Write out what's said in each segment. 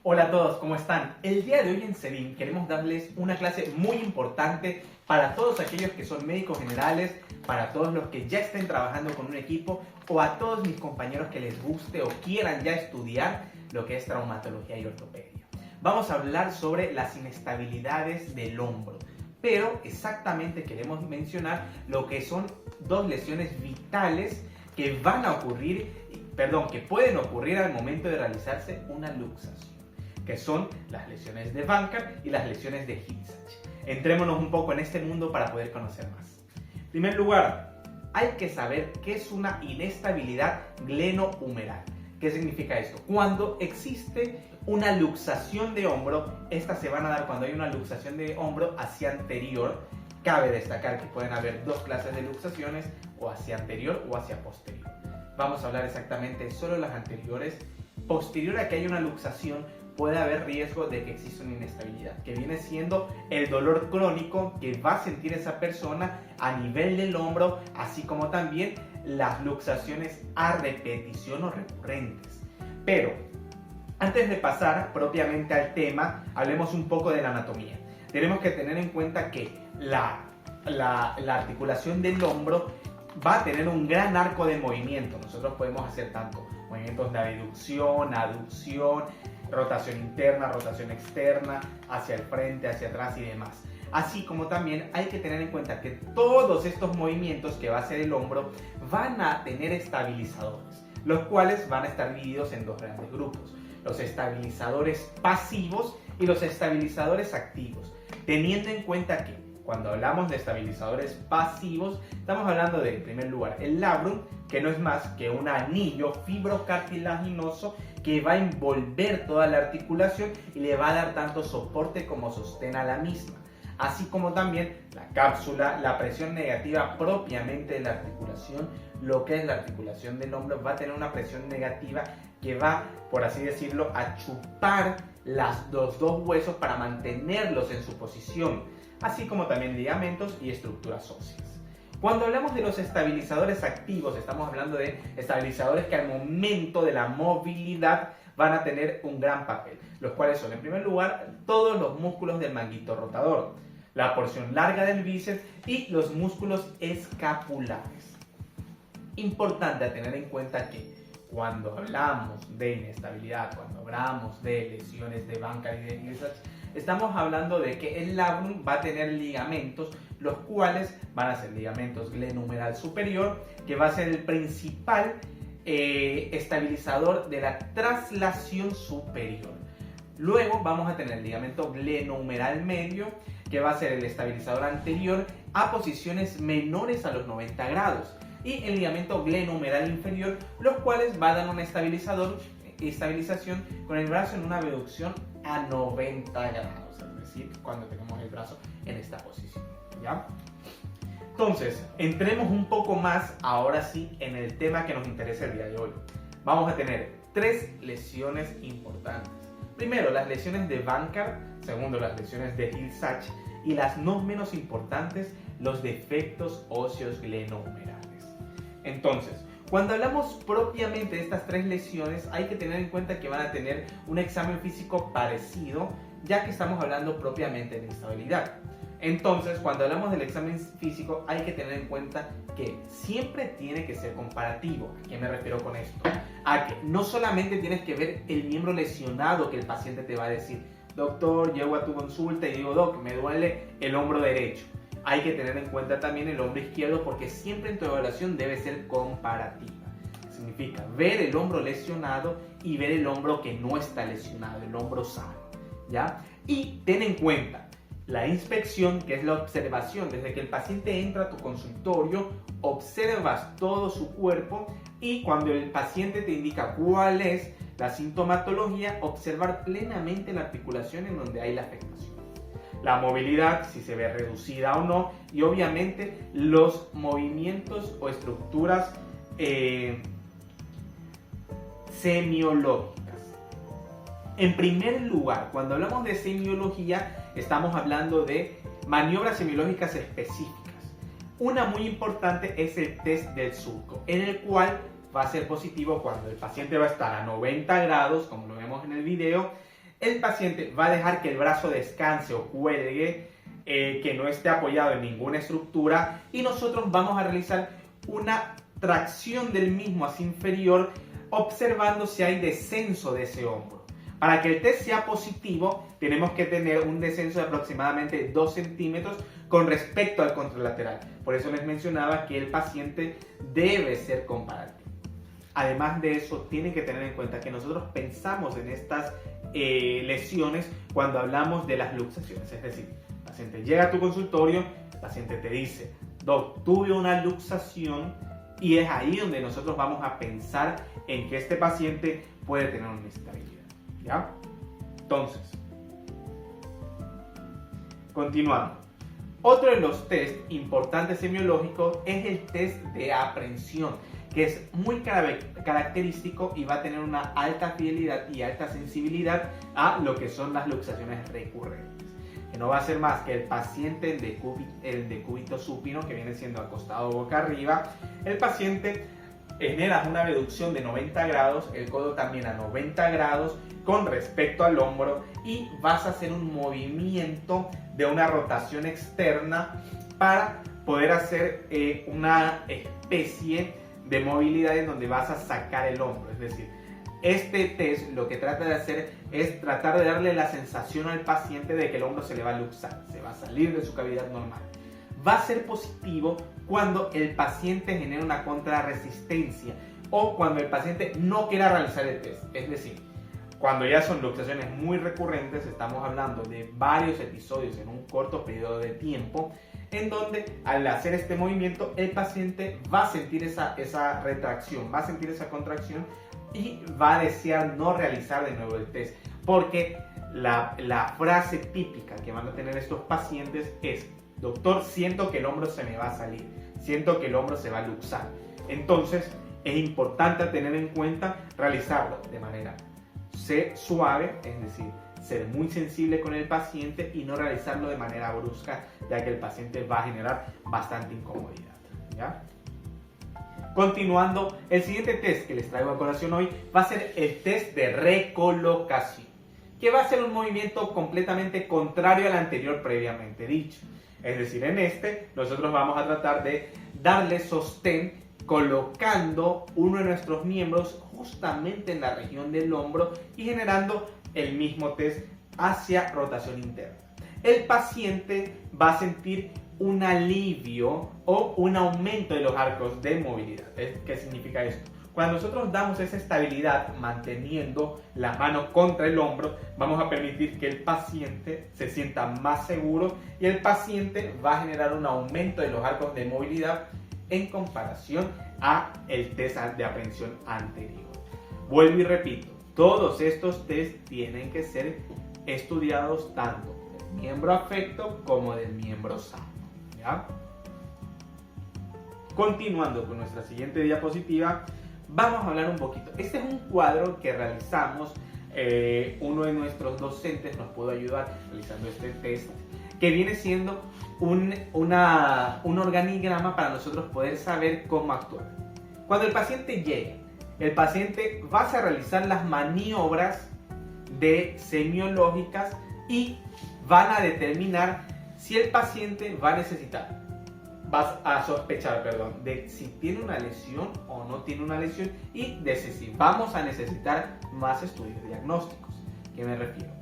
Hola a todos, ¿cómo están? El día de hoy en Selim queremos darles una clase muy importante para todos aquellos que son médicos generales, para todos los que ya estén trabajando con un equipo o a todos mis compañeros que les guste o quieran ya estudiar lo que es traumatología y ortopedia. Vamos a hablar sobre las inestabilidades del hombro, pero exactamente queremos mencionar lo que son dos lesiones vitales que van a ocurrir, que pueden ocurrir al momento de realizarse una luxación, que son las lesiones de Bankart y las lesiones de Hill-Sachs. Entrémonos un poco en este mundo para poder conocer más. En primer lugar, hay que saber qué es una inestabilidad glenohumeral. ¿Qué significa esto? Cuando existe una luxación de hombro, estas se van a dar cuando hay una luxación de hombro hacia anterior. Cabe destacar que pueden haber dos clases de luxaciones, o hacia anterior o hacia posterior. Vamos a hablar exactamente solo de las anteriores. Posterior a que haya una luxación, puede haber riesgo de que exista una inestabilidad, que viene siendo el dolor crónico que va a sentir esa persona a nivel del hombro, así como también las luxaciones a repetición o recurrentes. Pero antes de pasar propiamente al tema, hablemos un poco de la anatomía. Tenemos que tener en cuenta que la articulación del hombro va a tener un gran arco de movimiento. Nosotros podemos hacer tanto movimientos de abducción, aducción, rotación interna, rotación externa, hacia el frente, hacia atrás y demás. Así como también hay que tener en cuenta que todos estos movimientos que va a hacer el hombro van a tener estabilizadores, los cuales van a estar divididos en dos grandes grupos: los estabilizadores pasivos y los estabilizadores activos. Teniendo en cuenta que cuando hablamos de estabilizadores pasivos, estamos hablando de, en primer lugar, el labrum, que no es más que un anillo fibrocartilaginoso que va a envolver toda la articulación y le va a dar tanto soporte como sostén a la misma. Así como también la cápsula, la presión negativa propiamente de la articulación, lo que es la articulación del hombro, va a tener una presión negativa que va, por así decirlo, a chupar los dos huesos para mantenerlos en su posición, así como también ligamentos y estructuras óseas. Cuando hablamos de los estabilizadores activos, estamos hablando de estabilizadores que al momento de la movilidad van a tener un gran papel, los cuales son, en primer lugar, todos los músculos del manguito rotador, la porción larga del bíceps y los músculos escapulares. Importante a tener en cuenta que cuando hablamos de inestabilidad, cuando hablamos de lesiones de Bankart y de Hill-Sachs, estamos hablando de que el labrum va a tener ligamentos, los cuales van a ser ligamentos glenohumeral superior, que va a ser el principal estabilizador de la traslación superior. Luego vamos a tener el ligamento glenohumeral medio, que va a ser el estabilizador anterior a posiciones menores a los 90 grados. Y el ligamento glenohumeral inferior, los cuales va a dar una estabilización con el brazo en una abducción a 90 grados, es decir, cuando tenemos el brazo en esta posición, ¿ya? Entonces, entremos un poco más ahora sí en el tema que nos interesa el día de hoy. Vamos a tener tres lesiones importantes. Primero, las lesiones de Bankart. Segundo, las lesiones de Hill-Sachs. Y las no menos importantes, los defectos óseos glenohumerales. Entonces, cuando hablamos propiamente de estas tres lesiones, hay que tener en cuenta que van a tener un examen físico parecido, ya que estamos hablando propiamente de inestabilidad. Entonces, cuando hablamos del examen físico, hay que tener en cuenta que siempre tiene que ser comparativo. ¿A qué me refiero con esto? A que no solamente tienes que ver el miembro lesionado que el paciente te va a decir: doctor, llego a tu consulta y digo, doc, me duele el hombro derecho. Hay que tener en cuenta también el hombro izquierdo, porque siempre en tu evaluación debe ser comparativa. Significa ver el hombro lesionado y ver el hombro que no está lesionado, el hombro sano, ¿ya? Y ten en cuenta la inspección, que es la observación. Desde que el paciente entra a tu consultorio, observas todo su cuerpo, y cuando el paciente te indica cuál es la sintomatología, observar plenamente la articulación en donde hay la afectación. La movilidad, si se ve reducida o no, y obviamente los movimientos o estructuras semiológicas. En primer lugar, cuando hablamos de semiología, estamos hablando de maniobras semiológicas específicas. Una muy importante es el test del surco, en el cual va a ser positivo cuando el paciente va a estar a 90 grados, como lo vemos en el video, el paciente va a dejar que el brazo descanse o cuelgue, que no esté apoyado en ninguna estructura, y nosotros vamos a realizar una tracción del mismo hacia inferior, observando si hay descenso de ese hombro. Para que el test sea positivo, tenemos que tener un descenso de aproximadamente 2 centímetros con respecto al contralateral. Por eso les mencionaba que el paciente debe ser comparativo. Además de eso, tienen que tener en cuenta que nosotros pensamos en estas lesiones cuando hablamos de las luxaciones. Es decir, el paciente llega a tu consultorio, el paciente te dice: Doc, tuve una luxación, y es ahí donde nosotros vamos a pensar en que este paciente puede tener una inestabilidad. ¿Ya? Entonces, continuando. Otro de los test importantes semiológicos es el test de aprensión, que es muy característico y va a tener una alta fidelidad y alta sensibilidad a lo que son las luxaciones recurrentes. Que no va a ser más que el paciente en decúbito supino, que viene siendo acostado boca arriba. El paciente genera una reducción de 90 grados, el codo también a 90 grados con respecto al hombro, y vas a hacer un movimiento de una rotación externa para poder hacer una especie de movilidad en donde vas a sacar el hombro. Es decir, este test lo que trata de hacer es tratar de darle la sensación al paciente de que el hombro se le va a luxar, se va a salir de su cavidad normal. Va a ser positivo cuando el paciente genera una contrarresistencia o cuando el paciente no quiera realizar el test. Es decir, cuando ya son luxaciones muy recurrentes, estamos hablando de varios episodios en un corto periodo de tiempo, en donde al hacer este movimiento el paciente va a sentir esa retracción, va a sentir esa contracción y va a desear no realizar de nuevo el test, porque la frase típica que van a tener estos pacientes es: doctor, siento que el hombro se me va a salir, siento que el hombro se va a luxar. Entonces es importante tener en cuenta realizarlo de manera suave, es decir, ser muy sensible con el paciente y no realizarlo de manera brusca, ya que el paciente va a generar bastante incomodidad, ¿ya? Continuando, el siguiente test que les traigo a colación hoy va a ser el test de recolocación, que va a ser un movimiento completamente contrario al anterior previamente dicho. Es decir, en este nosotros vamos a tratar de darle sostén colocando uno de nuestros miembros justamente en la región del hombro y generando el mismo test hacia rotación interna. El paciente va a sentir un alivio o un aumento de los arcos de movilidad. ¿Qué significa esto? Cuando nosotros damos esa estabilidad manteniendo la mano contra el hombro, vamos a permitir que el paciente se sienta más seguro y el paciente va a generar un aumento de los arcos de movilidad en comparación a el test de aprehensión anterior. Vuelvo y repito, todos estos test tienen que ser estudiados tanto del miembro afecto como del miembro sano, ¿ya? Continuando con nuestra siguiente diapositiva, vamos a hablar un poquito. Este es un cuadro que realizamos, uno de nuestros docentes nos pudo ayudar realizando este test, que viene siendo un organigrama para nosotros poder saber cómo actuar. Cuando el paciente llegue, el paciente va a realizar las maniobras semiológicas y van a determinar si el paciente va a necesitar, vas a sospechar, de si tiene una lesión o no tiene una lesión y de si vamos a necesitar más estudios diagnósticos. ¿Qué me refiero?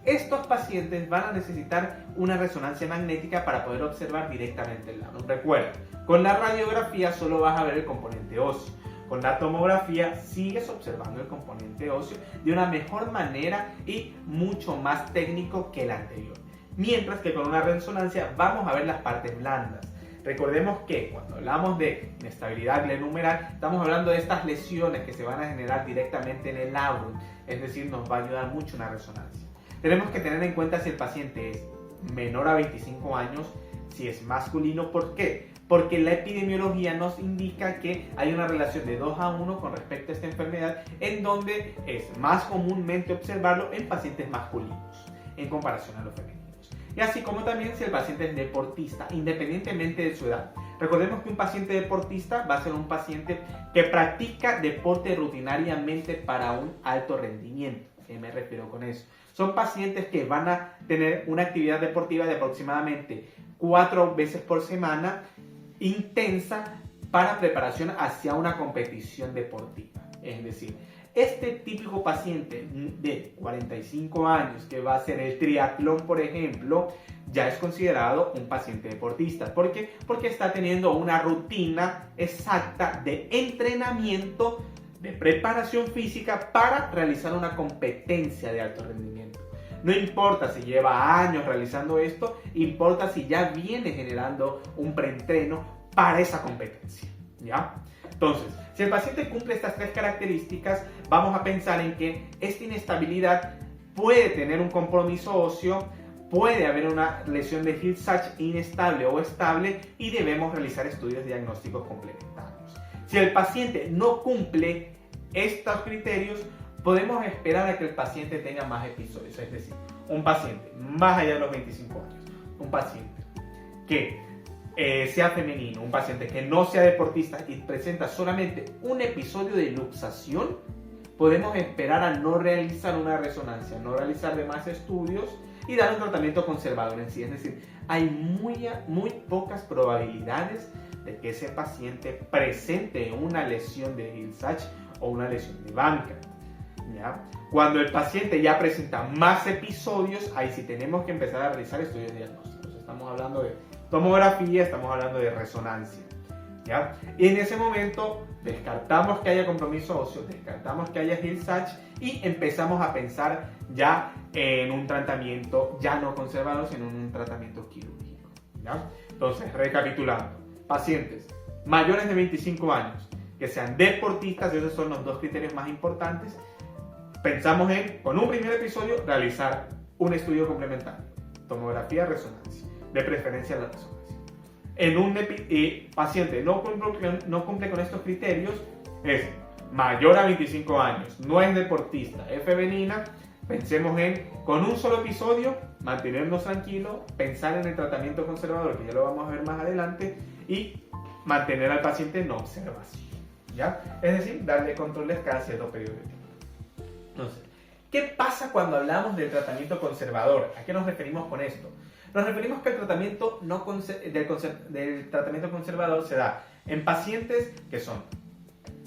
Estos pacientes van a necesitar una resonancia magnética para poder observar directamente el labrum. Recuerda, con la radiografía solo vas a ver el componente óseo. Con la tomografía sigues observando el componente óseo de una mejor manera y mucho más técnico que el anterior. Mientras que con una resonancia vamos a ver las partes blandas. Recordemos que cuando hablamos de inestabilidad glenumeral, estamos hablando de estas lesiones que se van a generar directamente en el labrum, es decir, nos va a ayudar mucho una resonancia. Tenemos que tener en cuenta si el paciente es menor a 25 años, si es masculino. ¿Por qué? Porque la epidemiología nos indica que hay una relación de 2 a 1 con respecto a esta enfermedad, en donde es más comúnmente observarlo en pacientes masculinos en comparación a los femeninos. Y así como también si el paciente es deportista, independientemente de su edad. Recordemos que un paciente deportista va a ser un paciente que practica deporte rutinariamente para un alto rendimiento. ¿Qué me refiero con eso? Son pacientes que van a tener una actividad deportiva de aproximadamente 4 veces por semana intensa para preparación hacia una competición deportiva. Es decir, este típico paciente de 45 años que va a hacer el triatlón, por ejemplo, ya es considerado un paciente deportista. ¿Por qué? Porque está teniendo una rutina exacta de entrenamiento, de preparación física para realizar una competencia de alto rendimiento. No importa si lleva años realizando esto, importa si ya viene generando un preentreno para esa competencia, ¿ya? Entonces, si el paciente cumple estas 3 características, vamos a pensar en que esta inestabilidad puede tener un compromiso óseo, puede haber una lesión de Hill-Sachs inestable o estable y debemos realizar estudios diagnósticos complementarios. Si el paciente no cumple estos criterios, podemos esperar a que el paciente tenga más episodios. Es decir, un paciente más allá de los 25 años, un paciente que sea femenino, un paciente que no sea deportista y presenta solamente un episodio de luxación, podemos esperar a no realizar una resonancia, no realizar demás estudios y dar un tratamiento conservador en sí. Es decir, hay muy pocas probabilidades de que ese paciente presente una lesión de Hill-Sachs o una lesión de Bankart, ¿ya? Cuando el paciente ya presenta más episodios, ahí sí tenemos que empezar a realizar estudios diagnósticos. Estamos hablando de tomografía, estamos hablando de resonancia, ¿ya? Y en ese momento descartamos que haya compromiso óseo, descartamos que haya Hill-Sachs y empezamos a pensar ya en un tratamiento ya no conservador, sino en un tratamiento quirúrgico, ¿ya? Entonces, recapitulando, pacientes mayores de 25 años que sean deportistas, esos son los 2 criterios más importantes. Pensamos en, con un primer episodio, realizar un estudio complementario, tomografía, resonancia, de preferencia la resonancia. En un paciente no cumple con estos criterios, es mayor a 25 años, no es deportista, es femenina, pensemos en, con un solo episodio, mantenernos tranquilos, pensar en el tratamiento conservador, que ya lo vamos a ver más adelante, y mantener al paciente en observación, ¿ya? Es decir, darle controles cada cierto periodo de tiempo. Entonces, ¿qué pasa cuando hablamos del tratamiento conservador? ¿A qué nos referimos con esto? Nos referimos que el tratamiento del tratamiento conservador se da en pacientes que son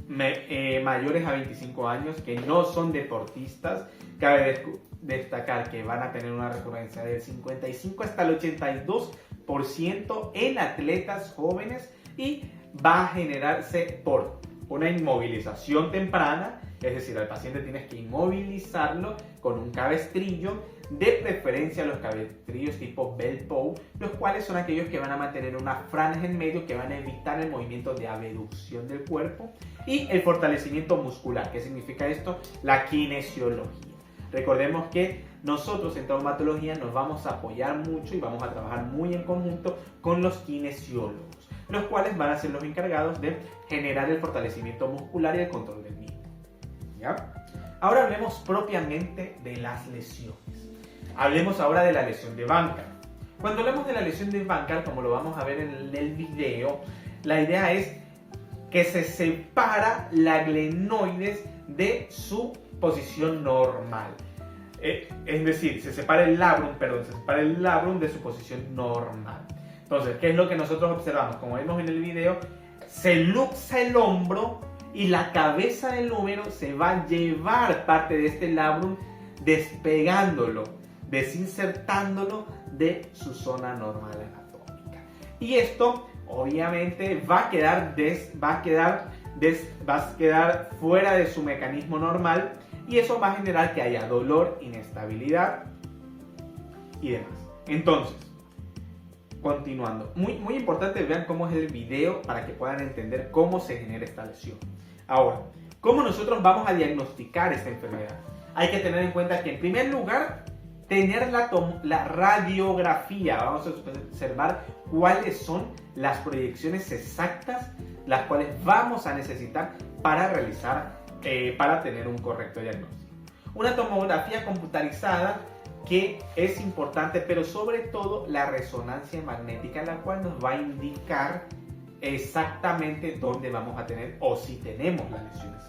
mayores a 25 años, que no son deportistas. Cabe destacar que van a tener una recurrencia del 55 hasta el 82% en atletas jóvenes y va a generarse por una inmovilización temprana. Es decir, al paciente tienes que inmovilizarlo con un cabestrillo, de preferencia los cabestrillos tipo Bell-Pou, los cuales son aquellos que van a mantener una franja en medio, que van a evitar el movimiento de abducción del cuerpo, y el fortalecimiento muscular. ¿Qué significa esto? La kinesiología. Recordemos que nosotros en traumatología nos vamos a apoyar mucho y vamos a trabajar muy en conjunto con los kinesiólogos, los cuales van a ser los encargados de generar el fortalecimiento muscular y el control del mismo, ¿ya? Ahora hablemos propiamente de las lesiones. Hablemos ahora de la lesión de Bankart. Cuando hablamos de la lesión de Bankart, como lo vamos a ver en el video, la idea es que se separa la glenoides de su posición normal. Es decir, se separa el labrum de su posición normal. Entonces, ¿qué es lo que nosotros observamos? Como vimos en el video, se luxa el hombro y la cabeza del húmero se va a llevar parte de este labrum, despegándolo, desinsertándolo de su zona normal anatómica. Y esto obviamente va a quedar fuera de su mecanismo normal, y eso va a generar que haya dolor, inestabilidad y demás. Entonces, continuando, muy importante, vean cómo es el video para que puedan entender cómo se genera esta lesión. Ahora, ¿cómo nosotros vamos a diagnosticar esta enfermedad? Hay que tener en cuenta que, en primer lugar, tener la radiografía. Vamos a observar cuáles son las proyecciones exactas, las cuales vamos a necesitar para tener un correcto diagnóstico. Una tomografía computarizada, que es importante, pero sobre todo la resonancia magnética, la cual nos va a indicar exactamente dónde vamos a tener o si tenemos las lesiones.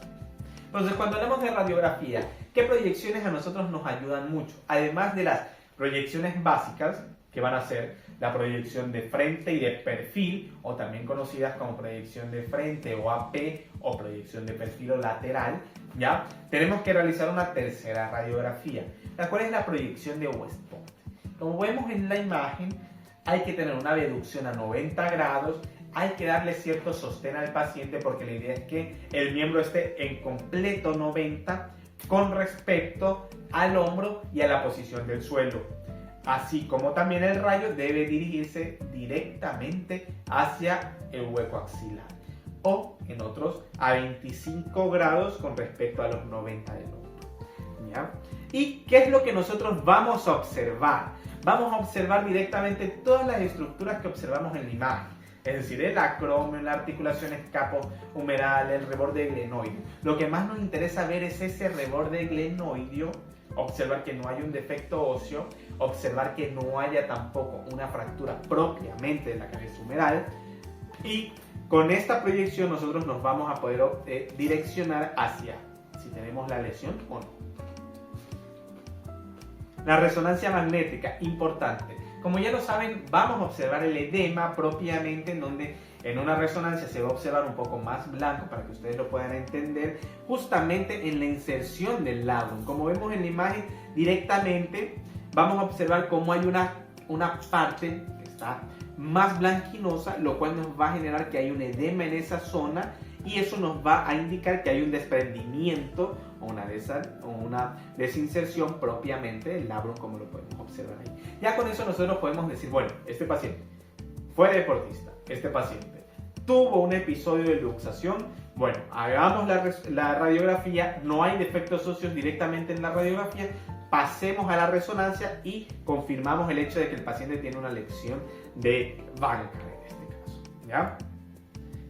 Entonces, cuando hablamos de radiografía, ¿qué proyecciones a nosotros nos ayudan mucho? Además de las proyecciones básicas, que van a ser la proyección de frente y de perfil, o también conocidas como proyección de frente o AP, o proyección de perfil o lateral, ¿ya? Tenemos que realizar una tercera radiografía, la cual es la proyección de West Point. Como vemos en la imagen, hay que tener una abducción a 90 grados, hay que darle cierto sostén al paciente porque la idea es que el miembro esté en completo 90 con respecto al hombro y a la posición del suelo. Así como también el rayo debe dirigirse directamente hacia el hueco axilar o en otros a 25 grados con respecto a los 90 del hombro, ¿ya? ¿Y qué es lo que nosotros vamos a observar? Vamos a observar directamente todas las estructuras que observamos en la imagen, es decir, el acromio, la articulación escapo-humeral, el reborde glenoideo. Lo que más nos interesa ver es ese reborde glenoideo, observar que no hay un defecto óseo, observar que no haya tampoco una fractura propiamente de la cabeza humeral, y con esta proyección nosotros nos vamos a poder direccionar hacia si tenemos la lesión o no. La resonancia magnética, importante. Como ya lo saben, vamos a observar el edema propiamente, en donde en una resonancia se va a observar un poco más blanco para que ustedes lo puedan entender, justamente en la inserción del labrum. Como vemos en la imagen, directamente vamos a observar cómo hay una parte que está más blanquinosa, lo cual nos va a generar que hay un edema en esa zona, y eso nos va a indicar que hay un desprendimiento o una desinserción propiamente del labrum, como lo podemos observar ahí. Ya con eso nosotros podemos decir, bueno, este paciente fue deportista, este paciente tuvo un episodio de luxación, bueno, hagamos la radiografía, no hay defectos óseos directamente en la radiografía, pasemos a la resonancia y confirmamos el hecho de que el paciente tiene una lesión de banca en este caso, ¿ya?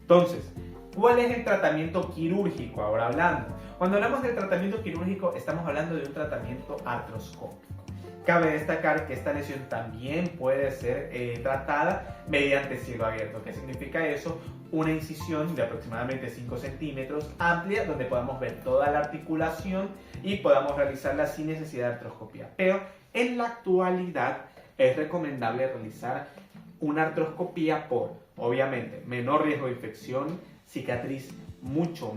Entonces, ¿cuál es el tratamiento quirúrgico? Ahora hablando. Cuando hablamos del tratamiento quirúrgico, estamos hablando de un tratamiento artroscópico. Cabe destacar que esta lesión también puede ser tratada mediante cielo abierto. ¿Qué significa eso? Una incisión de aproximadamente 5 centímetros amplia, donde podamos ver toda la articulación y podamos realizarla sin necesidad de artroscopía. Pero en la actualidad es recomendable realizar una artroscopía por, obviamente, menor riesgo de infección, cicatriz mucho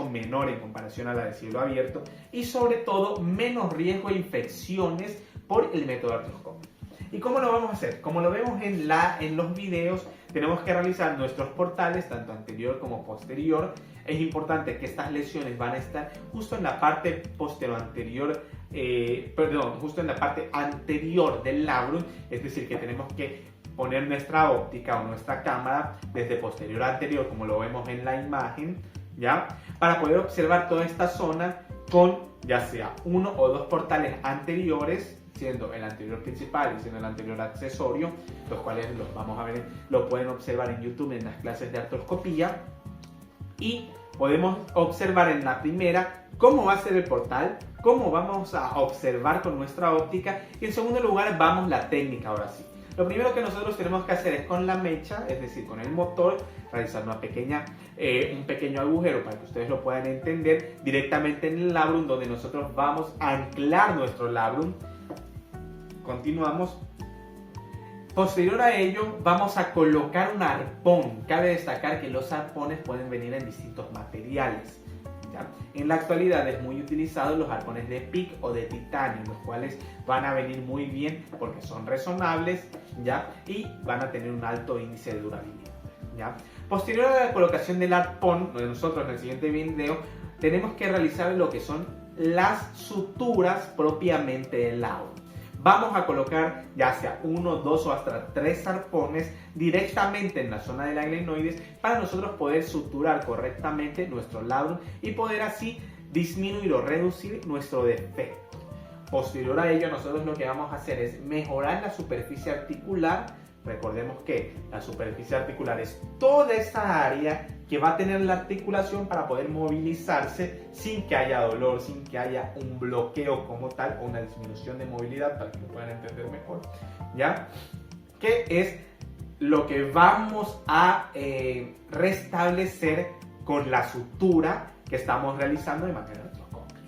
menor en comparación a la de cielo abierto, y sobre todo menos riesgo de infecciones por el método artroscópico. ¿Y cómo lo vamos a hacer? Como lo vemos en los videos, tenemos que realizar nuestros portales, tanto anterior como posterior. Es importante que estas lesiones van a estar justo en la parte justo en la parte anterior del labrum, es decir, que tenemos que poner nuestra óptica o nuestra cámara desde posterior a anterior, como lo vemos en la imagen, ¿ya? Para poder observar toda esta zona con ya sea uno o dos portales anteriores, siendo el anterior principal y siendo el anterior accesorio, los cuales los vamos a ver, lo pueden observar en YouTube en las clases de artroscopía, y podemos observar en la primera cómo va a ser el portal, cómo vamos a observar con nuestra óptica, y en segundo lugar vamos la técnica ahora sí. Lo primero que nosotros tenemos que hacer es con la mecha, es decir, con el motor, realizar un pequeño agujero para que ustedes lo puedan entender directamente en el labrum, donde nosotros vamos a anclar nuestro labrum. Continuamos. Posterior a ello, vamos a colocar un arpón. Cabe destacar que los arpones pueden venir en distintos materiales, ¿ya? En la actualidad es muy utilizado los arpones de PIC o de titanio, los cuales van a venir muy bien porque son resonables, ¿ya? Y van a tener un alto índice de durabilidad, ¿ya? Posterior a la colocación del arpón, nosotros en el siguiente video tenemos que realizar lo que son las suturas propiamente del labrum. Vamos a colocar ya sea 1, 2 o hasta 3 arpones directamente en la zona de la glenoides para nosotros poder suturar correctamente nuestro labrum y poder así disminuir o reducir nuestro defecto. Posterior a ello, nosotros lo que vamos a hacer es mejorar la superficie articular. Recordemos que la superficie articular es toda esa área que va a tener la articulación para poder movilizarse sin que haya dolor, sin que haya un bloqueo como tal o una disminución de movilidad, para que lo puedan entender mejor, ¿ya? Que es lo que vamos a restablecer con la sutura que estamos realizando de manera artroscópica.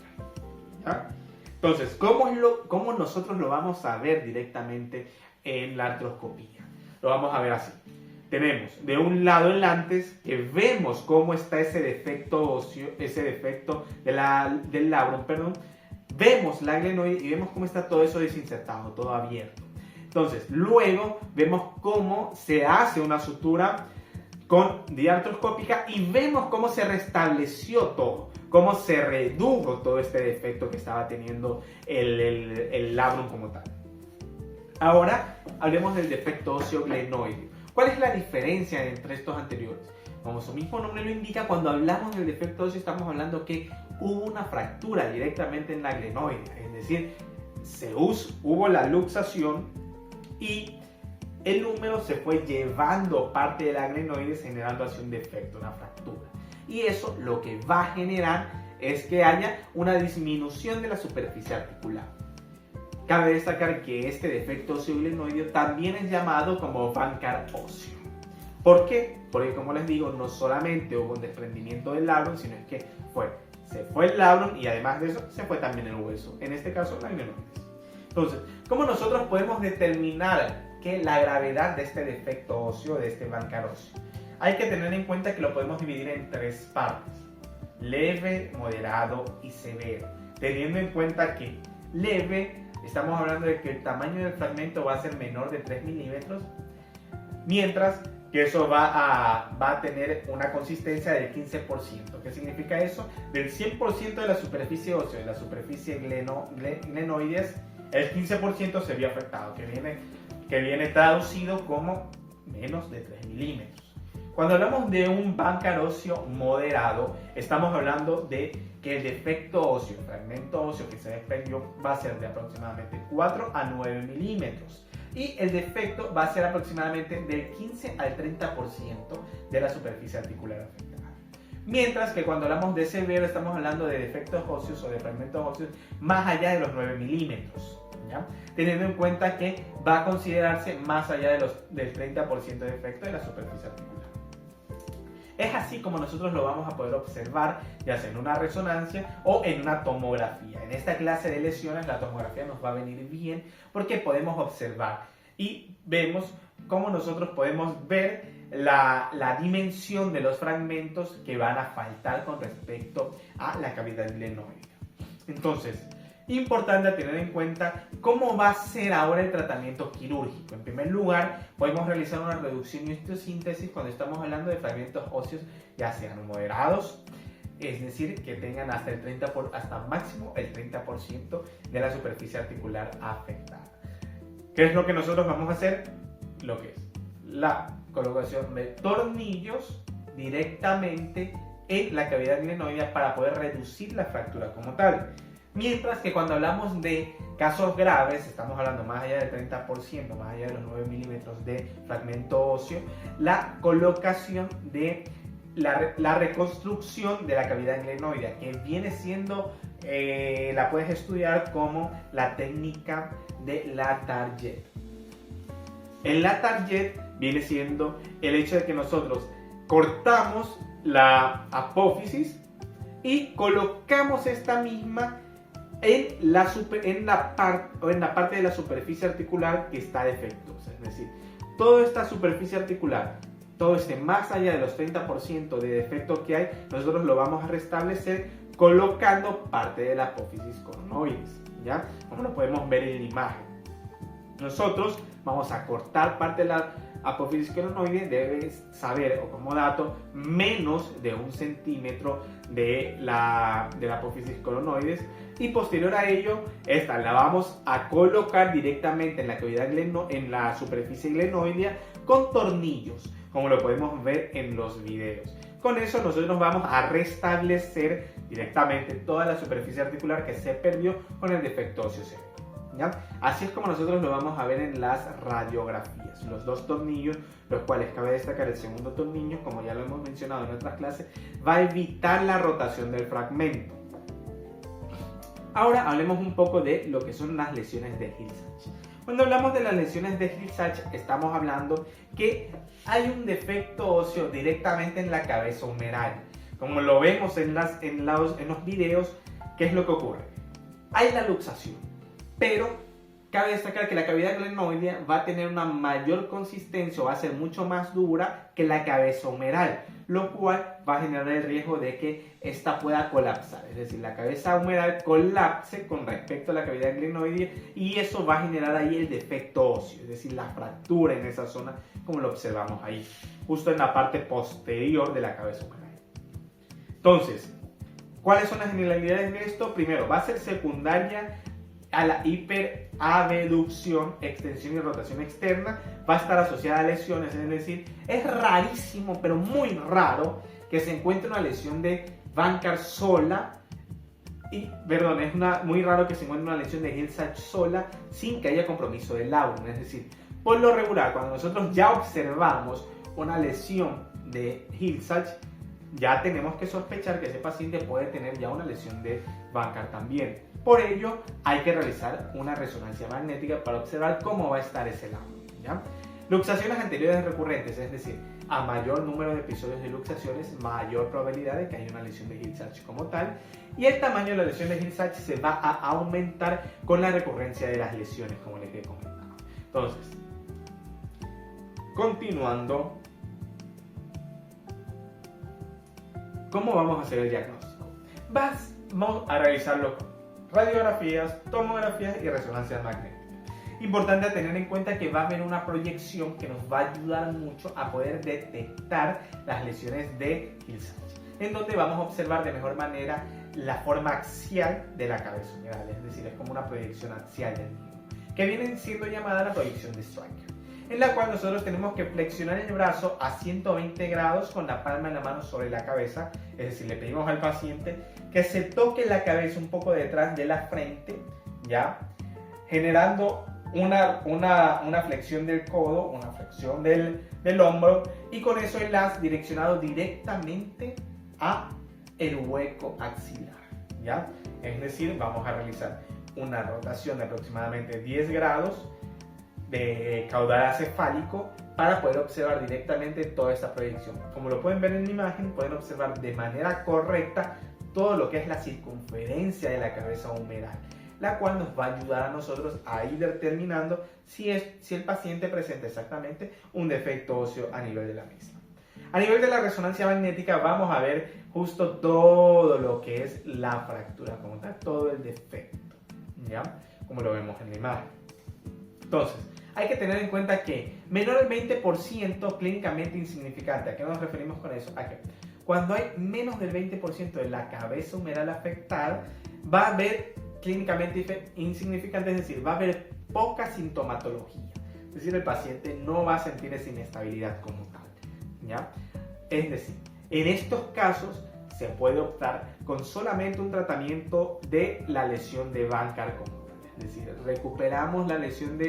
¿Ya? Entonces, ¿cómo nosotros lo vamos a ver directamente en la artroscopía? Lo vamos a ver así. Tenemos de un lado el antes, que vemos cómo está ese defecto óseo, ese defecto del labrum, perdón. Vemos la glenoide y vemos cómo está todo eso desinsertado, todo abierto. Entonces, luego vemos cómo se hace una sutura con diartroscópica y vemos cómo se restableció todo, cómo se redujo todo este defecto que estaba teniendo el labrum como tal. Ahora hablemos del defecto óseo glenoideo. ¿Cuál es la diferencia entre estos anteriores? Como su mismo nombre lo indica, cuando hablamos del defecto óseo estamos hablando que hubo una fractura directamente en la glenoidea, es decir, hubo la luxación y el húmero se fue llevando parte de la glenoide generando así un defecto, una fractura. Y eso lo que va a generar es que haya una disminución de la superficie articular. Cabe destacar que este defecto óseo glenoideo también es llamado como bancar óseo. ¿Por qué? Porque como les digo, no solamente hubo un desprendimiento del labrum, sino es que se fue el labrum y además de eso se fue también el hueso, en este caso la glenoides. Entonces, ¿cómo nosotros podemos determinar la gravedad de este defecto óseo, de este bancar óseo? Hay que tener en cuenta que lo podemos dividir en tres partes: leve, moderado y severo. Teniendo en cuenta que leve, estamos hablando de que el tamaño del fragmento va a ser menor de 3 milímetros, mientras que eso va a tener una consistencia del 15%. ¿Qué significa eso? Del 100% de la superficie ósea, de la superficie glenoides, el 15% se vio afectado, que viene traducido como menos de 3 milímetros. Cuando hablamos de un bancar óseo moderado, estamos hablando de que el defecto óseo, el fragmento óseo que se desprendió, va a ser de aproximadamente 4 a 9 milímetros. Y el defecto va a ser aproximadamente del 15 al 30% de la superficie articular afectada. Mientras que cuando hablamos de severo, estamos hablando de defectos óseos o de fragmentos óseos más allá de los 9 milímetros. ¿Ya? Teniendo en cuenta que va a considerarse más allá del 30% de defecto de la superficie articular. Es así como nosotros lo vamos a poder observar, ya sea en una resonancia o en una tomografía. En esta clase de lesiones la tomografía nos va a venir bien porque podemos observar y vemos cómo nosotros podemos ver la dimensión de los fragmentos que van a faltar con respecto a la cavidad glenoidea. Entonces, importante tener en cuenta cómo va a ser ahora el tratamiento quirúrgico. En primer lugar, podemos realizar una reducción y osteosíntesis cuando estamos hablando de fragmentos óseos ya sean moderados, es decir, que tengan hasta máximo el 30% de la superficie articular afectada. ¿Qué es lo que nosotros vamos a hacer? Lo que es la colocación de tornillos directamente en la cavidad glenoidea para poder reducir la fractura como tal. Mientras que cuando hablamos de casos graves, estamos hablando más allá del 30%, más allá de los 9 milímetros de fragmento óseo, la colocación de la reconstrucción de la cavidad glenoidea, que viene siendo, la puedes estudiar como la técnica de Latarjet. El Latarjet viene siendo el hecho de que nosotros cortamos la apófisis y colocamos esta misma en la parte de la superficie articular que está defectuosa. Es decir, toda esta superficie articular, todo este más allá de los 30% de defecto que hay, nosotros lo vamos a restablecer colocando parte de la apófisis coronoides, ¿ya? Como lo podemos ver en la imagen. Nosotros vamos a cortar parte de la apófisis coronoide, debes saber, o como dato, menos de 1 centímetro de la apófisis coronoides, y posterior a ello, esta la vamos a colocar directamente en la cavidad en la superficie glenoidea con tornillos, como lo podemos ver en los videos. Con eso nosotros vamos a restablecer directamente toda la superficie articular que se perdió con el defecto óseo severo. ¿Ya? Así es como nosotros lo vamos a ver en las radiografías. Los dos tornillos, los cuales cabe destacar el segundo tornillo, como ya lo hemos mencionado en otras clases, va a evitar la rotación del fragmento. Ahora hablemos un poco de lo que son las lesiones de Hill-Sachs. Cuando hablamos de las lesiones de Hill-Sachs, estamos hablando que hay un defecto óseo directamente en la cabeza humeral. Como lo vemos en los videos, ¿qué es lo que ocurre? Hay la luxación, pero cabe destacar que la cavidad glenoidea va a tener una mayor consistencia, va a ser mucho más dura que la cabeza humeral, lo cual va a generar el riesgo de que esta pueda colapsar, es decir, la cabeza humeral colapse con respecto a la cavidad glenoidea y eso va a generar ahí el defecto óseo, es decir, la fractura en esa zona, como lo observamos ahí, justo en la parte posterior de la cabeza humeral. Entonces, ¿cuáles son las generalidades de esto? Primero, va a ser secundaria a la hiperabducción, extensión y rotación externa, va a estar asociada a lesiones, es decir, es rarísimo, pero muy raro, que se encuentre una lesión de Bankart sola, es muy raro que se encuentre una lesión de Hill-Sachs sola sin que haya compromiso del labrum, es decir, por lo regular, cuando nosotros ya observamos una lesión de Hill-Sachs, ya tenemos que sospechar que ese paciente puede tener ya una lesión de Bankart también. Por ello, hay que realizar una resonancia magnética para observar cómo va a estar ese labrum, ¿ya? Luxaciones anteriores recurrentes, es decir, a mayor número de episodios de luxaciones, mayor probabilidad de que haya una lesión de Hill-Sachs como tal. Y el tamaño de la lesión de Hill-Sachs se va a aumentar con la recurrencia de las lesiones, como les he comentado. Entonces, continuando, ¿cómo vamos a hacer el diagnóstico? Vamos a realizarlo con radiografías, tomografías y resonancias magnéticas. Importante tener en cuenta que va a haber una proyección que nos va a ayudar mucho a poder detectar las lesiones de Hill-Sachs, en donde vamos a observar de mejor manera la forma axial de la cabeza humeral, es decir, es como una proyección axial del mismo, que viene siendo llamada la proyección de Stryker, en la cual nosotros tenemos que flexionar el brazo a 120 grados con la palma de la mano sobre la cabeza, es decir, le pedimos al paciente que se toque la cabeza un poco detrás de la frente, ¿ya? Generando una flexión del codo, una flexión del hombro, y con eso el haz direccionado directamente a el hueco axilar, ¿ya? Es decir, vamos a realizar una rotación de aproximadamente 10 grados de caudal acefálico para poder observar directamente toda esta proyección. Como lo pueden ver en la imagen, pueden observar de manera correcta todo lo que es la circunferencia de la cabeza humeral, la cual nos va a ayudar a nosotros a ir determinando si el paciente presenta exactamente un defecto óseo a nivel de la misma. A nivel de la resonancia magnética vamos a ver justo todo lo que es la fractura como tal, todo el defecto, ¿ya? Como lo vemos en la imagen. Entonces, hay que tener en cuenta que menor al 20% clínicamente insignificante. ¿A qué nos referimos con eso? A que cuando hay menos del 20% de la cabeza humeral afectada, va a haber clínicamente insignificante, es decir, va a haber poca sintomatología. Es decir, el paciente no va a sentir esa inestabilidad como tal, ¿ya? Es decir, en estos casos se puede optar con solamente un tratamiento de la lesión de Bankart como tal. Es decir, recuperamos la lesión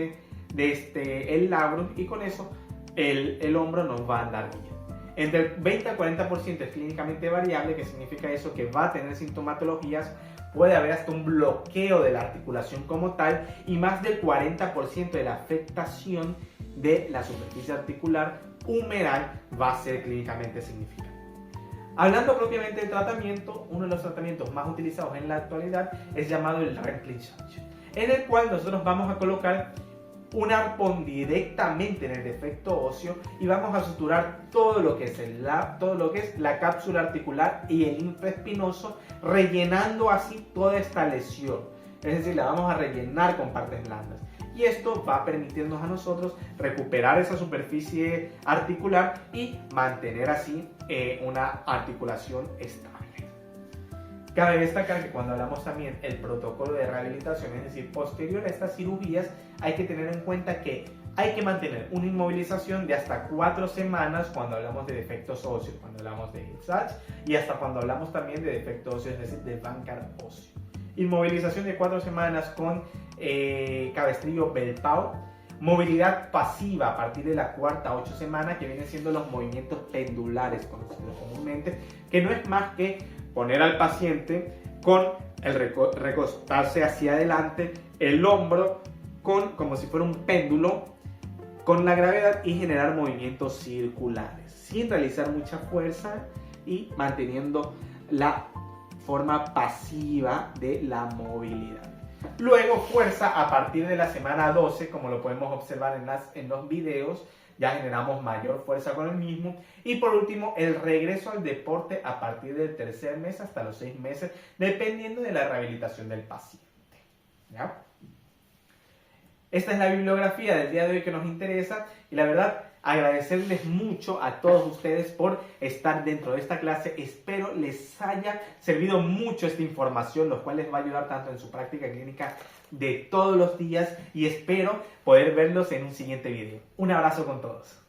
el labrum y con eso el hombro nos va a andar bien. Entre el 20 al 40% es clínicamente variable, que significa eso que va a tener sintomatologías, puede haber hasta un bloqueo de la articulación como tal y más del 40% de la afectación de la superficie articular humeral va a ser clínicamente significante. Hablando propiamente de tratamiento, uno de los tratamientos más utilizados en la actualidad es llamado el Replissage, en el cual nosotros vamos a colocar un arpón directamente en el defecto óseo y vamos a suturar todo lo que es la cápsula articular y el infraespinoso, rellenando así toda esta lesión. Es decir, la vamos a rellenar con partes blandas. Y esto va a permitirnos a nosotros recuperar esa superficie articular y mantener así una articulación estable. Cabe destacar que cuando hablamos también del protocolo de rehabilitación, es decir, posterior a estas cirugías, hay que tener en cuenta que hay que mantener una inmovilización de hasta 4 semanas cuando hablamos de defectos óseos, cuando hablamos de Hill-Sachs y hasta cuando hablamos también de defectos óseos, es decir, de Bankart óseo. Inmovilización de 4 semanas con cabestrillo Bellpao. Movilidad pasiva a partir de la 4ª a 8 semanas, que vienen siendo los movimientos pendulares conocidos comúnmente, que no es más que poner al paciente con el recostarse hacia adelante, el hombro como si fuera un péndulo, con la gravedad y generar movimientos circulares, sin realizar mucha fuerza, y manteniendo la forma pasiva de la movilidad. Luego fuerza a partir de la semana 12, como lo podemos observar en los videos, ya generamos mayor fuerza con el mismo. Y por último, el regreso al deporte a partir del tercer mes hasta los 6 meses, dependiendo de la rehabilitación del paciente. ¿Ya? Esta es la bibliografía del día de hoy que nos interesa y la verdad agradecerles mucho a todos ustedes por estar dentro de esta clase. Espero les haya servido mucho esta información, lo cual les va a ayudar tanto en su práctica clínica de todos los días y espero poder verlos en un siguiente video. Un abrazo con todos.